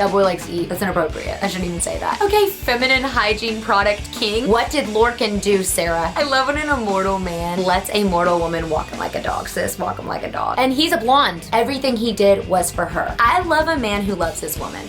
that boy likes to eat. That's inappropriate. I shouldn't even say that. Okay, feminine hygiene product king. What did Lorcan do, Sarah? I love when an immortal man lets a mortal woman walk him like a dog, sis. Walk him like a dog. And he's a blonde. Everything he did was for her. I love a man who loves his woman.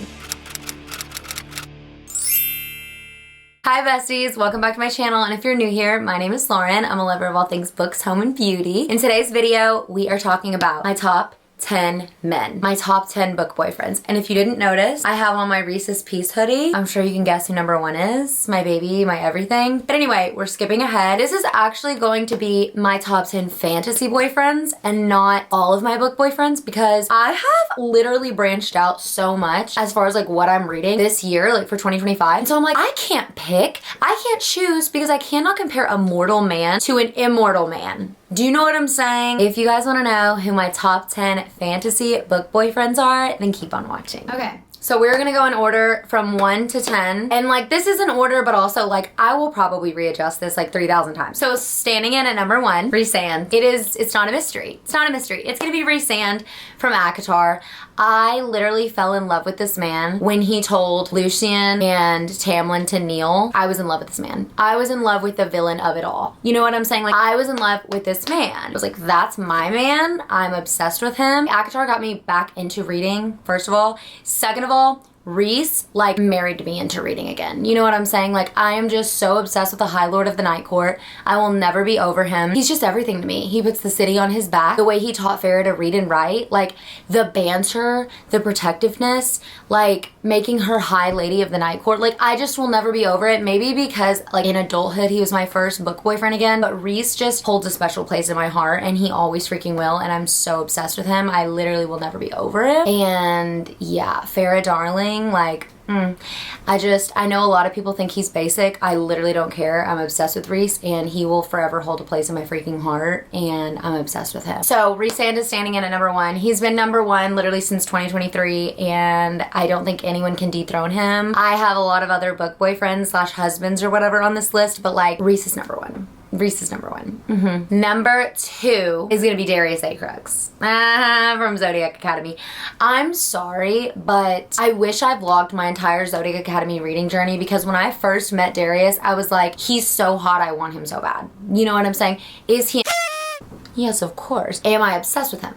Hi besties, welcome back to my channel, and if you're new here, my name is Laurin. I'm a lover of all things books, home, and beauty. In today's video, we are talking about my top 10 men. My top 10 book boyfriends. And if you didn't notice, I have on my Reese's Peace hoodie. I'm sure you can guess who number one is. My baby, my everything. But anyway, we're skipping ahead. This is actually going to be my top 10 fantasy boyfriends and not all of my book boyfriends, because I have literally branched out so much as far as like what I'm reading this year, like for 2025. And so I'm like, I can't pick. I can't choose because I cannot compare a mortal man to an immortal man. Do you know what I'm saying? If you guys want to know who my top 10 fantasy book boyfriends are, then keep on watching. Okay. So we're gonna go in order from 1 to 10. And like this is an order, but also like I will probably readjust this like 3,000 times. So standing in at number 1, Rhysand. It's not a mystery. It's not a mystery. It's gonna be Rhysand from ACOWAR. I literally fell in love with this man when he told Lucien and Tamlin to kneel. I was in love with this man. I was in love with the villain of it all. You know what I'm saying? Like I was in love with this man. I was like, that's my man. I'm obsessed with him. ACOWAR got me back into reading, first of all. Second of all, Rhys like married me into reading again. You know what I'm saying? Like I am just so obsessed with the High Lord of the Night Court. I will never be over him. He's just everything to me. He puts the city on his back. The way he taught Farah to read and write, like the banter, the protectiveness, like making her High Lady of the Night Court. Like I just will never be over it. Maybe because like in adulthood he was my first book boyfriend again, but Rhys just holds a special place in my heart, and he always freaking will, and I'm so obsessed with him. I literally will never be over it. And yeah, Farah darling, like I know a lot of people think he's basic. I literally don't care. I'm obsessed with Rhys, and he will forever hold a place in my freaking heart, and I'm obsessed with him. So Rhysand is standing in at number 1. He's been number 1 literally since 2023, and I don't think anyone can dethrone him. I have a lot of other book boyfriends slash husbands or whatever on this list, but like Rhys is number 1. Rhys is number 1. Number 2 is gonna be Darius Acrux from Zodiac Academy. I'm sorry, but I wish I vlogged my entire Zodiac Academy reading journey, because when I first met Darius, I was like, he's so hot, I want him so bad. You know what I'm saying? Is he? Yes, of course. Am I obsessed with him?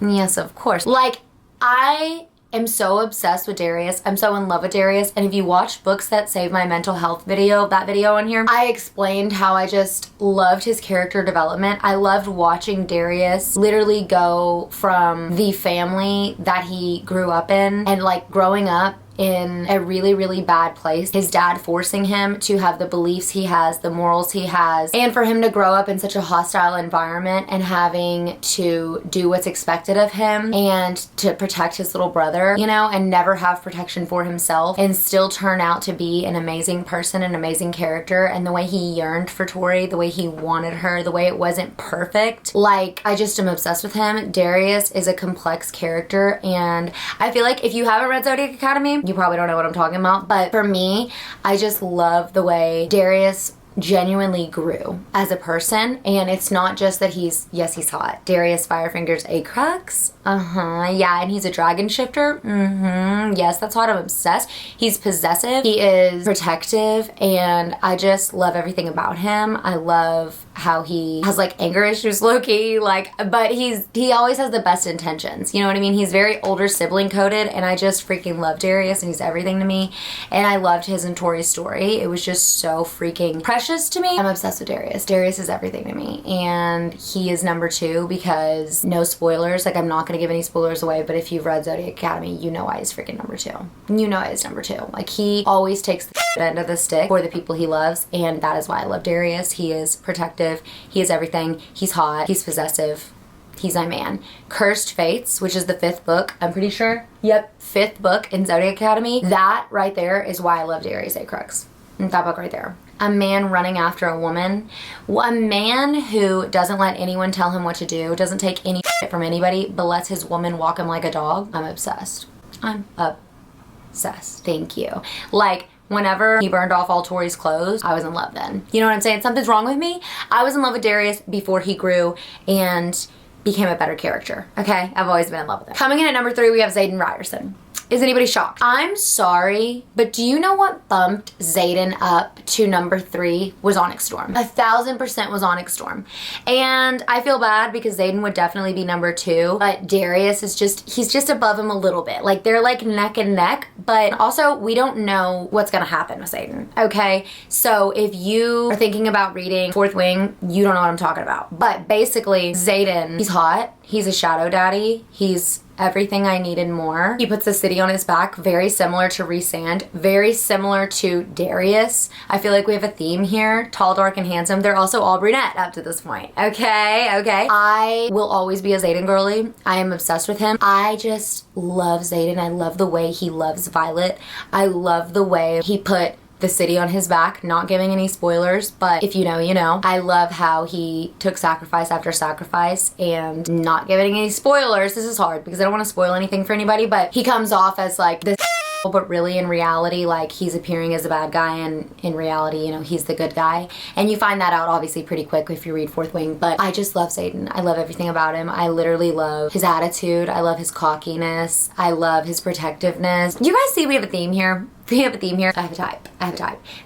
Yes, of course. Like, I am so obsessed with Darius. I'm so in love with Darius. And if you watch Books That Save My Mental Health video, that video on here, I explained how I just loved his character development. I loved watching Darius literally go from the family that he grew up in, and like growing up in a really, really bad place. His dad forcing him to have the beliefs he has, the morals he has, and for him to grow up in such a hostile environment and having to do what's expected of him and to protect his little brother, you know, and never have protection for himself, and still turn out to be an amazing person, an amazing character. And the way he yearned for Tori, the way he wanted her, the way it wasn't perfect. Like, I just am obsessed with him. Darius is a complex character, and I feel like if you haven't read Zodiac Academy, you probably don't know what I'm talking about, but for me, I just love the way Darius genuinely grew as a person. And it's not just that he's hot. Darius Firefingers Acrux. Yeah, and he's a dragon shifter. Yes, that's hot. I'm obsessed. He's possessive. He is protective, and I just love everything about him. I love how he has like anger issues, low-key, like, but he always has the best intentions. You know what I mean? He's very older sibling coded, and I just freaking love Darius, and he's everything to me. And I loved his and Tori's story. It was just so freaking precious to me. I'm obsessed with Darius. Darius is everything to me, and he is number 2 because no spoilers. Like, I'm not gonna give any spoilers away, but if you've read Zodiac Academy, you know why he's freaking number 2. You know why he's number 2. Like, he always takes the end of the stick for the people he loves, and that is why I love Darius. He is protective. He is everything. He's hot. He's possessive. He's my man. Cursed Fates, which is the 5th book, I'm pretty sure. Yep, 5th book in Zodiac Academy. That right there is why I love Darius Acrux. That book right there. A man running after a woman. A man who doesn't let anyone tell him what to do, doesn't take any shit from anybody, but lets his woman walk him like a dog. I'm obsessed. I'm obsessed. Thank you. Like, whenever he burned off all Tori's clothes, I was in love then. You know what I'm saying? Something's wrong with me. I was in love with Darius before he grew and became a better character, okay? I've always been in love with him. Coming in at number 3, we have Xaden Riorson. Is anybody shocked? I'm sorry, but do you know what bumped Xaden up to number 3 was Onyx Storm. 1000% was Onyx Storm. And I feel bad because Xaden would definitely be number 2, but Darius is he's just above him a little bit. Like, they're like neck and neck, but also we don't know what's gonna happen with Xaden, okay? So if you are thinking about reading Fourth Wing, you don't know what I'm talking about. But basically, Xaden, he's hot, he's a shadow daddy, he's everything I need and more. He puts the city on his back, very similar to Rhysand, very similar to Darius. I feel like we have a theme here. Tall, dark, and handsome. They're also all brunette up to this point. Okay. I will always be a Xaden girly. I am obsessed with him. I just love Xaden. I love the way he loves Violet. I love the way he put the city on his back, not giving any spoilers, but if you know, you know. I love how he took sacrifice after sacrifice and not giving any spoilers. This is hard because I don't want to spoil anything for anybody, but he comes off as like this, but really in reality, like, he's appearing as a bad guy, and in reality, you know, he's the good guy. And you find that out obviously pretty quick if you read Fourth Wing, but I just love Xaden. I love everything about him. I literally love his attitude. I love his cockiness. I love his protectiveness. You guys see we have a theme here? We have a theme here. I have a type.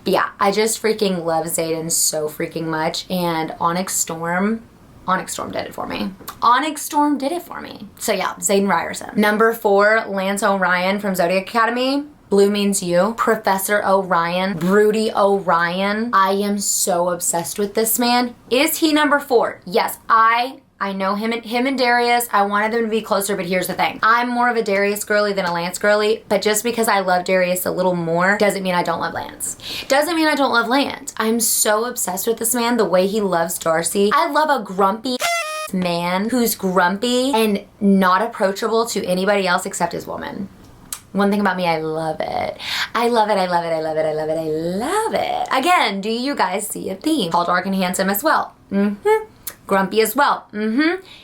But yeah, I just freaking love Xaden so freaking much, and Onyx Storm did it for me. Onyx Storm did it for me. So yeah, Xaden Riorson. Number 4, Lance Orion from Zodiac Academy. Blue means you. Professor Orion. Broody Orion. I am so obsessed with this man. Is he number 4? Yes, I know him and Darius. I wanted them to be closer, but here's the thing. I'm more of a Darius girly than a Lance girly, but just because I love Darius a little more doesn't mean I don't love Lance. Doesn't mean I don't love Lance. I'm so obsessed with this man, the way he loves Darcy. I love a grumpy man who's grumpy and not approachable to anybody else except his woman. One thing about me, I love it. I love it. Again, do you guys see a theme? Tall, dark, and handsome as well. Grumpy as well.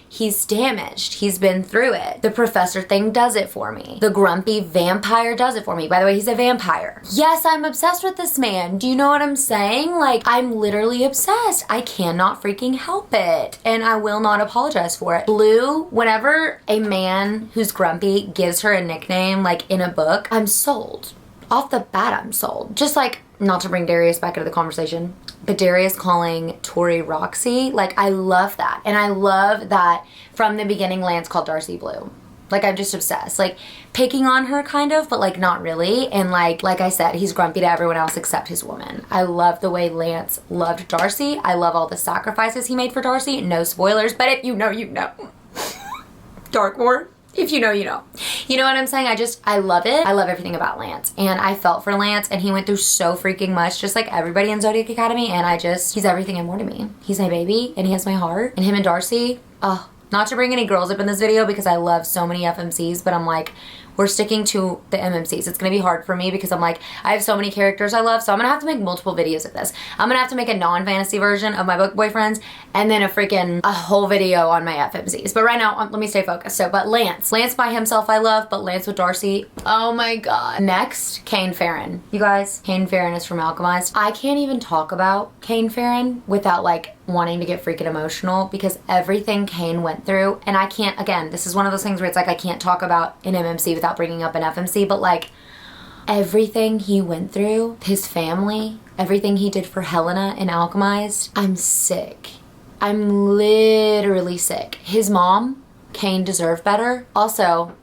He's damaged. He's been through it. The professor thing does it for me. The grumpy vampire does it for me. By the way, he's a vampire. Yes, I'm obsessed with this man. Do you know what I'm saying? Like, I'm literally obsessed. I cannot freaking help it. And I will not apologize for it. Blue, whenever a man who's grumpy gives her a nickname, like in a book, I'm sold. Off the bat, I'm sold. Just like, not to bring Darius back into the conversation, but Darius calling Tori Roxy, like, I love that. And I love that from the beginning Lance called Darcy Blue. Like, I'm just obsessed. Like, picking on her kind of, but like not really. And like I said, he's grumpy to everyone else except his woman. I love the way Lance loved Darcy. I love all the sacrifices he made for Darcy. No spoilers, but if you know, you know. Darkmoor. If you know, you know. You know what I'm saying? I love it. I love everything about Lance. And I felt for Lance, and he went through so freaking much, just like everybody in Zodiac Academy, and he's everything and more to me. He's my baby, and he has my heart. And him and Darcy, not to bring any girls up in this video because I love so many FMCs, but I'm like, we're sticking to the MMCs. It's gonna be hard for me because I'm like, I have so many characters I love, so I'm gonna have to make multiple videos of this. I'm gonna have to make a non-fantasy version of my book boyfriends and then a whole video on my FMCs. But right now, let me stay focused. So, but Lance by himself I love, but Lance with Darcy, oh my God. Next, Kaine Ferron. You guys, Kaine Ferron is from Alchemised. I can't even talk about Kaine Ferron without like wanting to get freaking emotional because everything Kaine went through, and I can't, again, this is one of those things where it's like I can't talk about an MMC without bringing up an FMC, but like everything he went through, his family, everything he did for Helena in Alchemized, I'm sick. I'm literally sick. His mom, Kaine, deserved better. Also,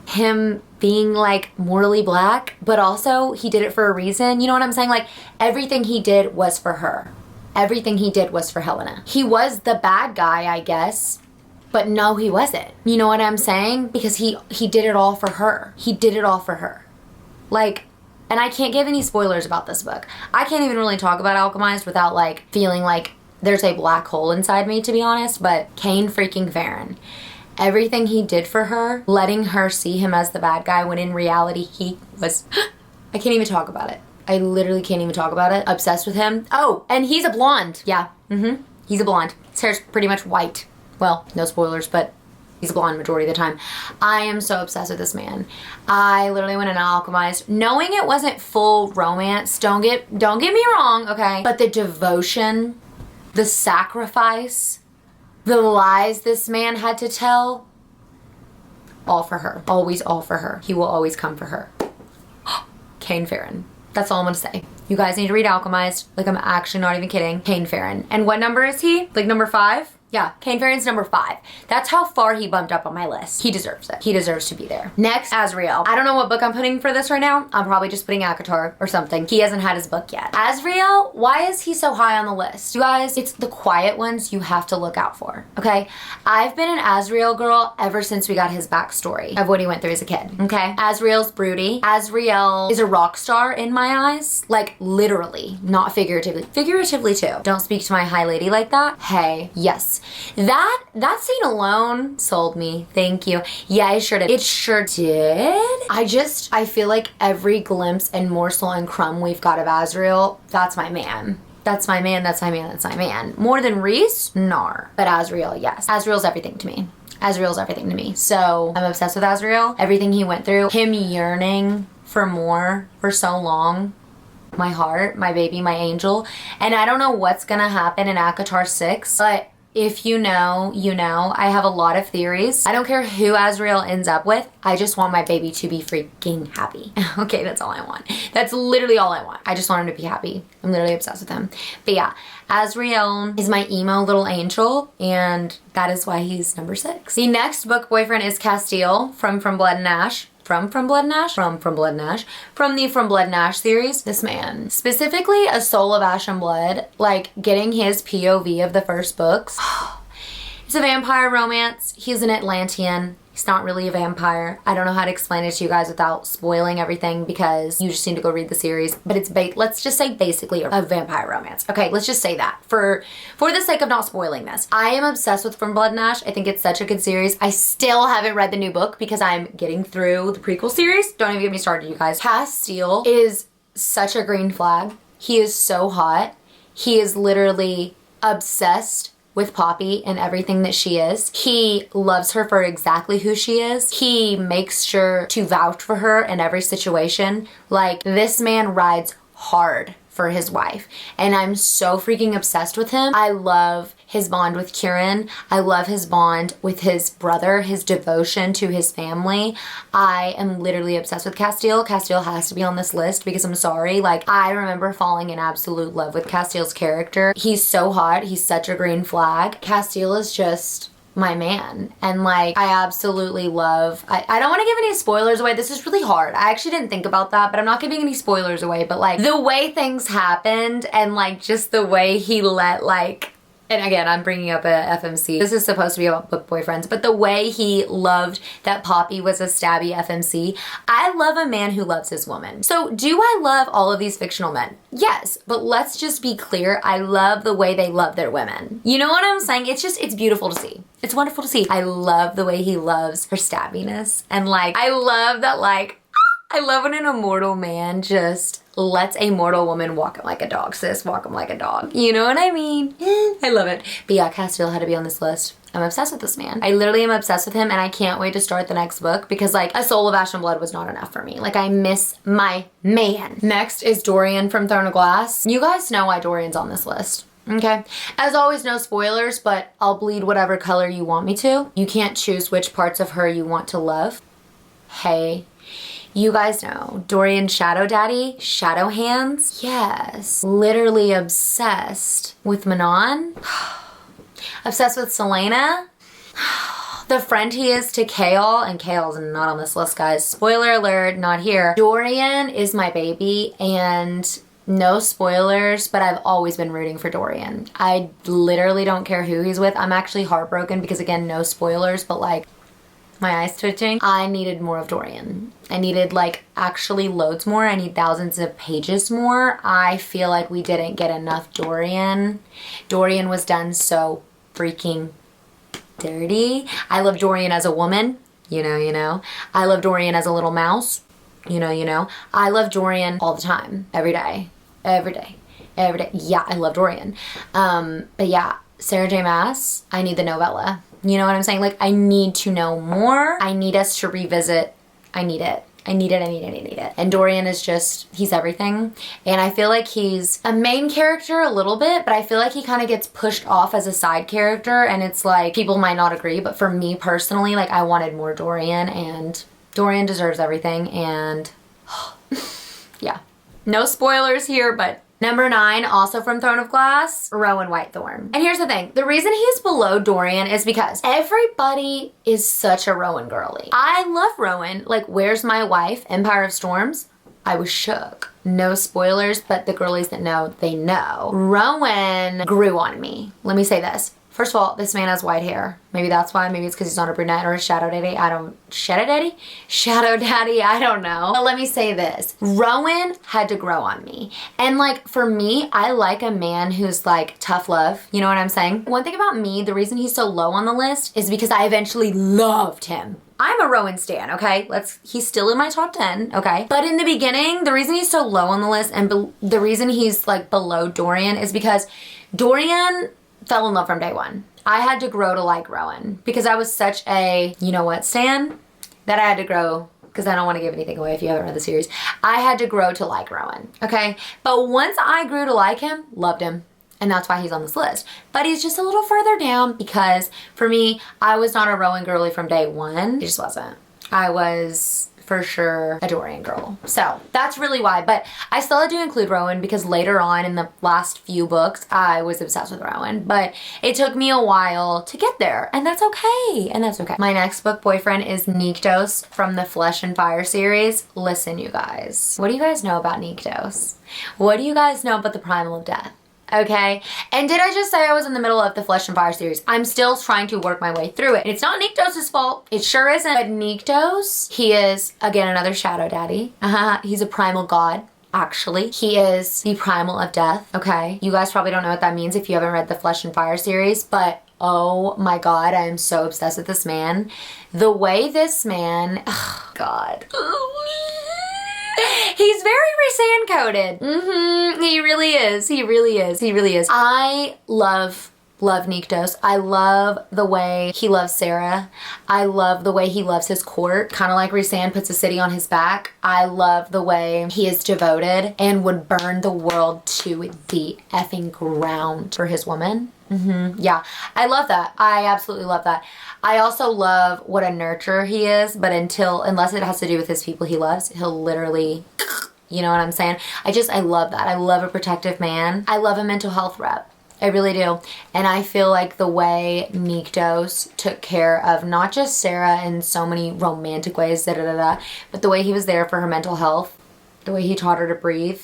him being like morally black, but also he did it for a reason. You know what I'm saying? Like, everything he did was for her. Everything he did was for Helena. He was the bad guy, I guess, but no, he wasn't. You know what I'm saying? Because he did it all for her. He did it all for her. Like, and I can't give any spoilers about this book. I can't even really talk about Alchemized without like feeling like there's a black hole inside me, to be honest, but Kaine freaking Ferron. Everything he did for her, letting her see him as the bad guy when in reality he was, I can't even talk about it. I literally can't even talk about it. Obsessed with him. Oh, and he's a blonde. Yeah, he's a blonde. His hair's pretty much white. Well, no spoilers, but he's a blonde majority of the time. I am so obsessed with this man. I literally went in Alchemized, knowing it wasn't full romance. Don't get me wrong, okay? But the devotion, the sacrifice, the lies this man had to tell, all for her. Always all for her. He will always come for her. Kaine Ferron. That's all I'm gonna say. You guys need to read Alchemised. Like, I'm actually not even kidding. Kaine Ferron. And what number is he? Like number 5? Yeah, Kaine Ferron's number 5. That's how far he bumped up on my list. He deserves it. He deserves to be there. Next, Azriel. I don't know what book I'm putting for this right now. I'm probably just putting ACOWAR or something. He hasn't had his book yet. Azriel, why is he so high on the list? You guys, it's the quiet ones you have to look out for, okay? I've been an Azriel girl ever since we got his backstory of what he went through as a kid, okay? Azriel's broody. Azriel is a rock star in my eyes. Like, literally, not figuratively. Figuratively, too. Don't speak to my high lady like that. Hey, yes. That scene alone sold me. Thank you. Yeah, it sure did. It sure did. I feel like every glimpse and morsel and crumb we've got of Azriel, that's my man. That's my man, that's my man, that's my man. More than Rhys? Nar. But Azriel, yes. Azriel's everything to me. Azriel's everything to me. So I'm obsessed with Azriel. Everything he went through, him yearning for more for so long. My heart, my baby, my angel. And I don't know what's gonna happen in ACOWAR 6, but if you know, you know. I have a lot of theories. I don't care who Azriel ends up with. I just want my baby to be freaking happy. Okay, that's all I want. That's literally all I want. I just want him to be happy. I'm literally obsessed with him. But yeah, Azriel is my emo little angel, and that is why he's number 6. The next book boyfriend is Casteel from Blood and Ash. From Blood and Ash? From Blood and Ash. From the From Blood and Ash series. This man. Specifically, A Soul of Ash and Blood. Like, getting his POV of the first books. It's a vampire romance. He's an Atlantean. He's not really a vampire. I don't know how to explain it to you guys without spoiling everything because you just need to go read the series. But it's, let's just say basically a vampire romance. Okay, let's just say that for the sake of not spoiling this. I am obsessed with From Blood and Ash. I think it's such a good series. I still haven't read the new book because I'm getting through the prequel series. Don't even get me started, you guys. Casteel is such a green flag. He is so hot. He is literally obsessed with Poppy and everything that she is. He loves her for exactly who she is. He makes sure to vouch for her in every situation. Like, this man rides hard for his wife, and I'm so freaking obsessed with him. I love his bond with Kieran. I love his bond with his brother, his devotion to his family. I am literally obsessed with Casteel. Casteel has to be on this list because I'm sorry. Like, I remember falling in absolute love with Casteel's character. He's so hot. He's such a green flag. Casteel is just my man. And like, I absolutely love, I don't want to give any spoilers away. This is really hard. I actually didn't think about that, but I'm not giving any spoilers away. But like, the way things happened and like just the way he let like, and again, I'm bringing up a FMC. This is supposed to be about book boyfriends, but the way he loved that Poppy was a stabby FMC. I love a man who loves his woman. So do I love all of these fictional men? Yes, but let's just be clear. I love the way they love their women. You know what I'm saying? It's beautiful to see. It's wonderful to see. I love the way he loves her stabbiness. And like, I love that, like, I love when an immortal man just lets a mortal woman walk him like a dog, sis. Walk him like a dog. You know what I mean? I love it. But yeah, Casteel had to be on this list. I'm obsessed with this man. I literally am obsessed with him, and I can't wait to start the next book because like A Soul of Ash and Blood was not enough for me. Like, I miss my man. Next is Dorian from Throne of Glass. You guys know why Dorian's on this list. Okay, as always, no spoilers, but I'll bleed whatever color you want me to. You can't choose which parts of her you want to love. Hey, you guys know Dorian's shadow daddy, shadow hands. Yes, literally obsessed with Manon. Obsessed with Selena. The friend he is to Chaol, and Chaol's not on this list, guys. Spoiler alert, not here. Dorian is my baby, and no spoilers, but I've always been rooting for Dorian. I literally don't care who he's with. I'm actually heartbroken because, again, no spoilers, but like, my eyes twitching. I needed more of Dorian. I needed like actually loads more. I need thousands of pages more. I feel like we didn't get enough Dorian. Dorian was done so freaking dirty. I love Dorian as a woman. You know. I love Dorian as a little mouse. You know. I love Dorian all the time. Every day. Yeah, I love Dorian. But yeah, Sarah J. Maas, I need the novella. You know what I'm saying? Like, I need to know more. I need us to revisit. I need it. I need it, I need it, I need it. And Dorian is just, he's everything. And I feel like he's a main character a little bit, but I feel like he kind of gets pushed off as a side character, and it's like, people might not agree, but for me personally, like I wanted more Dorian, and Dorian deserves everything, and yeah. No spoilers here, but number 9, also from Throne of Glass, Rowan Whitethorn. And here's the thing, the reason he's below Dorian is because everybody is such a Rowan girly. I love Rowan, like Where's My Wife, Empire of Storms, I was shook. No spoilers, but the girlies that know, they know. Rowan grew on me. Let me say this. First of all, this man has white hair. Maybe that's why. Maybe it's because he's not a brunette or a shadow daddy. Shadow daddy? Shadow daddy, I don't know. But let me say this. Rowan had to grow on me. And like, for me, I like a man who's like tough love. You know what I'm saying? One thing about me, the reason he's so low on the list is because I eventually loved him. I'm a Rowan stan, okay? He's still in my top 10, okay? But in the beginning, the reason he's so low on the list and the reason he's like below Dorian is because Dorian fell in love from day one. I had to grow to like Rowan because I was such a, you know what, stan, that I had to grow, because I don't want to give anything away if you haven't read the series. I had to grow to like Rowan, okay? But once I grew to like him, loved him. And that's why he's on this list. But he's just a little further down because for me, I was not a Rowan girly from day one. He just wasn't. I was for sure a Dorian girl. So that's really why. But I still had to include Rowan because later on in the last few books, I was obsessed with Rowan. But it took me a while to get there. And that's okay. And that's okay. My next book boyfriend is Nyktos from the Flesh and Fire series. Listen, you guys. What do you guys know about Nyktos? What do you guys know about the Primal of Death? Okay, and did I just say I was in the middle of the Flesh and Fire series? I'm still trying to work my way through it. It's not Nyktos' fault. It sure isn't. But Nyktos, he is, again, another shadow daddy. He's a primal god. Actually, he is the primal of death, okay? You guys probably don't know what that means if you haven't read the Flesh and Fire series, but oh my god, I am so obsessed with this man. The way this man, oh god. He's very Rhysand coded. He really is. He really is. He really is. I love Nyktos. I love the way he loves Sarah. I love the way he loves his court. Kind of like Rhysand puts a city on his back. I love the way he is devoted and would burn the world to the effing ground for his woman. Yeah, I love that. I absolutely love that. I also love what a nurturer he is, but unless it has to do with his people he loves, he'll literally, you know what I'm saying? I love that. I love a protective man. I love a mental health rep. I really do. And I feel like the way Nyktos took care of not just Sarah in so many romantic ways, but the way he was there for her mental health, the way he taught her to breathe,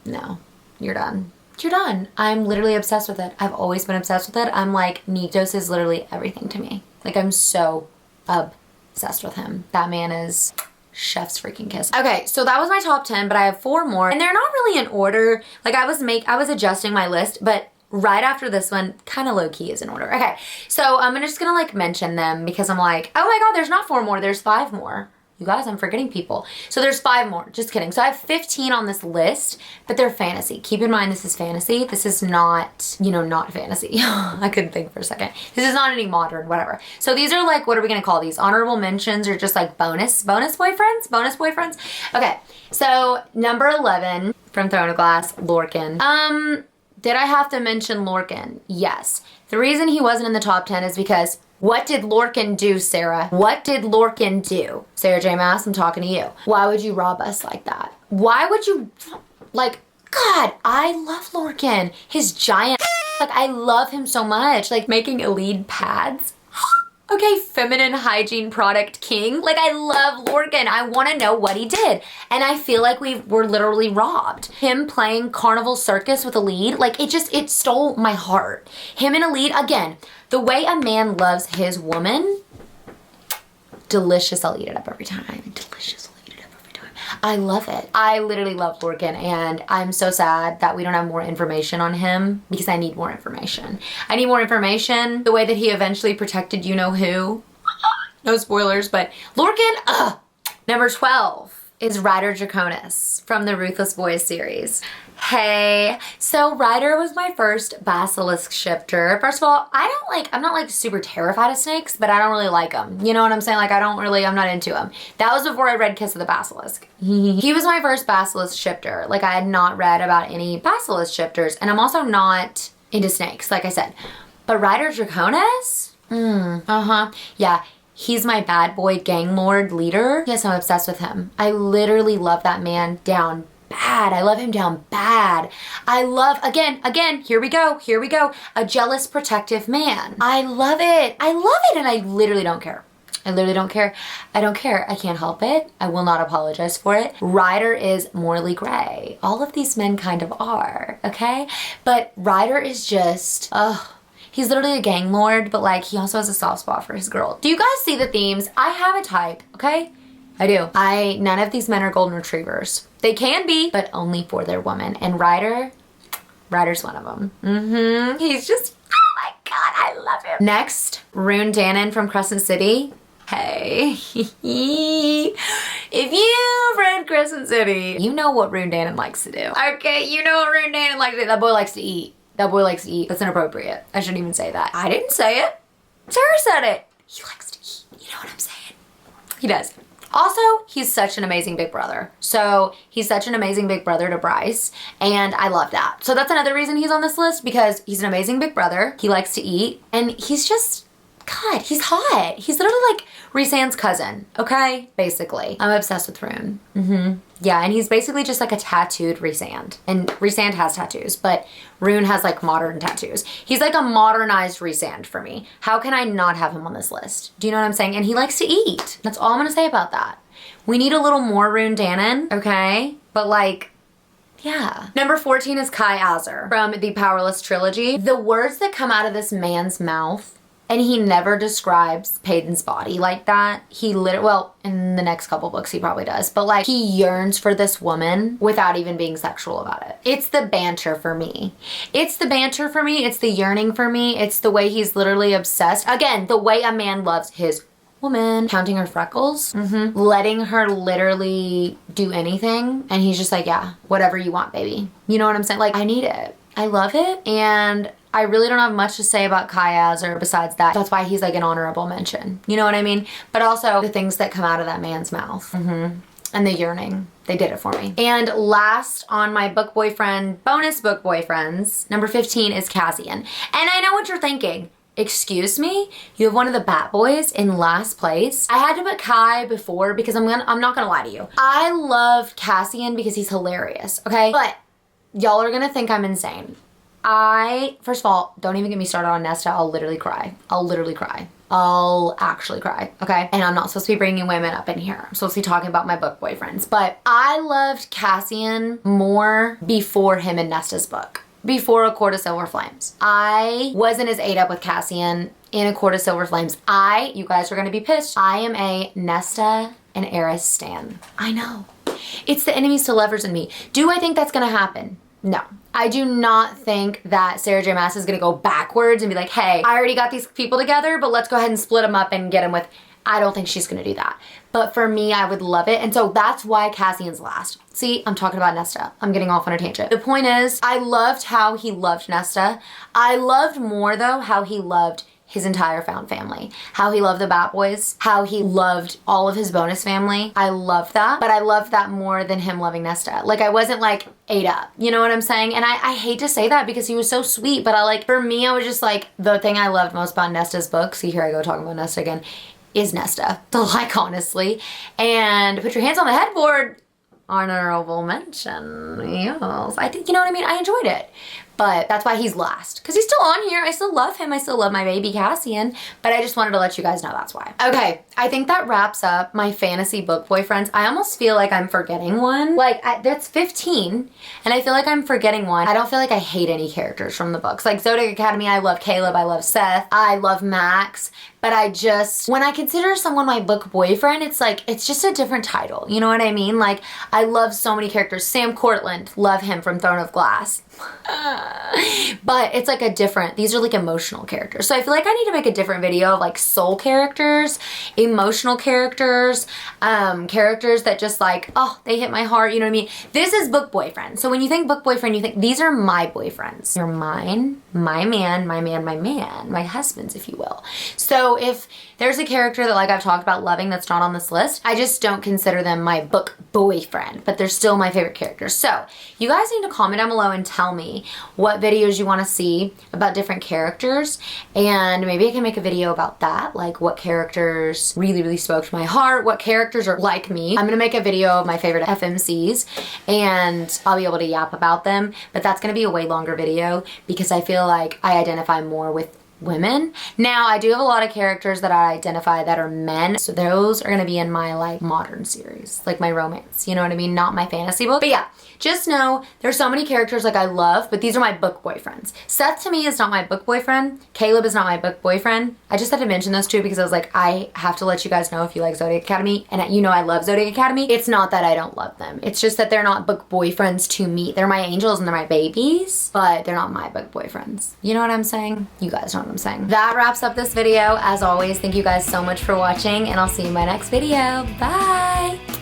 no, you're done. You're done. I'm literally obsessed with it. I've always been obsessed with it. I'm like, Nyktos is literally everything to me. Like, I'm so obsessed with him. That man is chef's freaking kiss. Okay, so that was my top 10, but I have 4 more. And they're not really in order. Like, I was adjusting my list, but right after this one, kind of low-key is in order. Okay, so I'm just gonna like mention them because I'm like, oh my god, there's not 4 more, there's 5 more. You guys, I'm forgetting people. So there's 5 more, just kidding. So I have 15 on this list, but they're fantasy. Keep in mind, this is fantasy. This is not, you know, not fantasy. I couldn't think for a second. This is not any modern, whatever. So these are like, what are we gonna call these? Honorable mentions or just like bonus boyfriends? Bonus boyfriends? Okay, so number 11 from Throne of Glass, Lorcan. Did I have to mention Lorcan? Yes. The reason he wasn't in the top 10 is because what did Lorcan do, Sarah? What did Lorcan do? Sarah J. Maas, I'm talking to you. Why would you rob us like that? Why would you, like, God, I love Lorcan. His giant, like, I love him so much. Like, making Elite pads. Okay, feminine hygiene product king. Like, I love Lorcan. I want to know what he did. And I feel like we were literally robbed. Him playing Carnival Circus with Elite, like, it stole my heart. Him and Elite, again, the way a man loves his woman, delicious. I'll eat it up every time. Delicious. I'll eat it up every time. I love it. I literally love Lorcan, and I'm so sad that we don't have more information on him because I need more information. I need more information. The way that he eventually protected you know who. No spoilers, but Lorcan, number 12 is Ryder Draconis from the Ruthless Boys series. Hey, so Ryder was my first basilisk shifter. First of all, I'm not like super terrified of snakes, but I don't really like them. You know what I'm saying? Like I'm not into them. That was before I read Kiss of the Basilisk. He was my first basilisk shifter. Like I had not read about any basilisk shifters, and I'm also not into snakes, like I said. But Ryder Draconis? Yeah. He's my bad boy gang lord leader. Yes, I'm obsessed with him. I literally love that man down bad. I love him down bad. I love, again, here we go. A jealous, protective man. I love it, and I literally don't care. I don't care. I can't help it. I will not apologize for it. Ryder is morally gray. All of these men kind of are, okay? But Ryder is just, he's literally a gang lord, but like he also has a soft spot for his girl. Do you guys see the themes? I have a type, okay? I do. None of these men are golden retrievers. They can be, but only for their woman. And Ryder's one of them. He's just, oh my God, I love him. Next, Rune Dannon from Crescent City. Hey, if you've read Crescent City, you know what Rune Dannon likes to do. Okay, you know what Rune Dannon likes to do. That boy likes to eat. That's inappropriate. I shouldn't even say that. I didn't say it. Sarah said it. He likes to eat. You know what I'm saying? He does. Also, he's such an amazing big brother. So he's such an amazing big brother to Bryce, and I love that. So that's another reason he's on this list, because he's an amazing big brother. He likes to eat, and he's just, God, he's hot. He's literally like Rhysand's cousin, okay? Basically. I'm obsessed with Rune. Yeah, and he's basically just like a tattooed Rhysand. And Rhysand has tattoos, but Rune has like modern tattoos. He's like a modernized Rhysand for me. How can I not have him on this list? Do you know what I'm saying? And he likes to eat. That's all I'm gonna say about that. We need a little more Rune Dannon, okay? But like, yeah. Number 14 is Kai Azar from the Powerless trilogy. The words that come out of this man's mouth, and he never describes Payton's body like that. He literally, well, in the next couple books he probably does, but like he yearns for this woman without even being sexual about it. It's the banter for me. It's the yearning for me. It's the way he's literally obsessed. Again, the way a man loves his woman. Counting her freckles, letting her literally do anything. And he's just like, yeah, whatever you want, baby. You know what I'm saying? Like, I need it. I love it. And I really don't have much to say about Kai Azar besides that. That's why he's like an honorable mention. You know what I mean? But also the things that come out of that man's mouth. And the yearning. They did it for me. And last on my book boyfriend, bonus book boyfriends, number 15 is Cassian. And I know what you're thinking. Excuse me? You have one of the Bat Boys in last place? I had to put Kai before because I'm not gonna lie to you. I love Cassian because he's hilarious, okay? But y'all are gonna think I'm insane. First of all, don't even get me started on Nesta. I'll literally cry. I'll actually cry, okay? And I'm not supposed to be bringing women up in here. I'm supposed to be talking about my book boyfriends. But I loved Cassian more before him in Nesta's book. Before A Court of Silver Flames. I wasn't as ate up with Cassian in A Court of Silver Flames. You guys are gonna be pissed. I am a Nesta and Eris stan. I know. It's the enemies to lovers in me. Do I think that's gonna happen? No. I do not think that Sarah J. Maas is gonna go backwards and be like, hey, I already got these people together, but let's go ahead and split them up and get them with... I don't think she's gonna do that. But for me, I would love it. And so that's why Cassian's last. See, I'm talking about Nesta. I'm getting off on a tangent. The point is, I loved how he loved Nesta. I loved more though how he loved his entire found family. How he loved the Bat Boys. How he loved all of his bonus family. I loved that. But I loved that more than him loving Nesta. Like I wasn't like ate up. You know what I'm saying? And I hate to say that because he was so sweet. But for me, I was just like, the thing I loved most about Nesta's book, see here I go talking about Nesta again, is Nesta. Like, honestly. And put your hands on the headboard. Honorable mention. Yes. I think, you know what I mean? I enjoyed it. But that's why he's last. Because he's still on here. I still love him. I still love my baby Cassian. But I just wanted to let you guys know that's why. Okay, I think that wraps up my fantasy book boyfriends. I almost feel like I'm forgetting one. That's 15. And I feel like I'm forgetting one. I don't feel like I hate any characters from the books. Like Zodiac Academy, I love Caleb. I love Seth. I love Max. But when I consider someone my book boyfriend, it's just a different title. You know what I mean? Like, I love so many characters. Sam Cortland, love him from Throne of Glass. But it's like these are like emotional characters. So I feel like I need to make a different video of like soul characters, emotional characters, characters that just like, oh, they hit my heart, you know what I mean? This is book boyfriend. So when you think book boyfriend, you think these are my boyfriends. You're mine, my man, my husbands, if you will. So if there's a character that like I've talked about loving that's not on this list, I just don't consider them my book boyfriend, but they're still my favorite characters. So you guys need to comment down below and tell me what videos you want to see about different characters, and maybe I can make a video about that, like what characters really spoke to my heart, what characters are like me. I'm gonna make a video of my favorite FMCs and I'll be able to yap about them, but that's gonna be a way longer video because I feel like I identify more with women. Now I do have a lot of characters that I identify that are men, so those are gonna be in my like modern series, like my romance, you know what I mean, not my fantasy book. But yeah, just know there's so many characters like I love, but these are my book boyfriends. Seth to me is not my book boyfriend. Caleb is not my book boyfriend. I just had to mention those two because I was like, I have to let you guys know if you like Zodiac Academy, and you know I love Zodiac Academy. It's not that I don't love them. It's just that they're not book boyfriends to me. They're my angels and they're my babies, but they're not my book boyfriends. You know what I'm saying? You guys know what I'm saying. That wraps up this video. As always, thank you guys so much for watching, and I'll see you in my next video. Bye!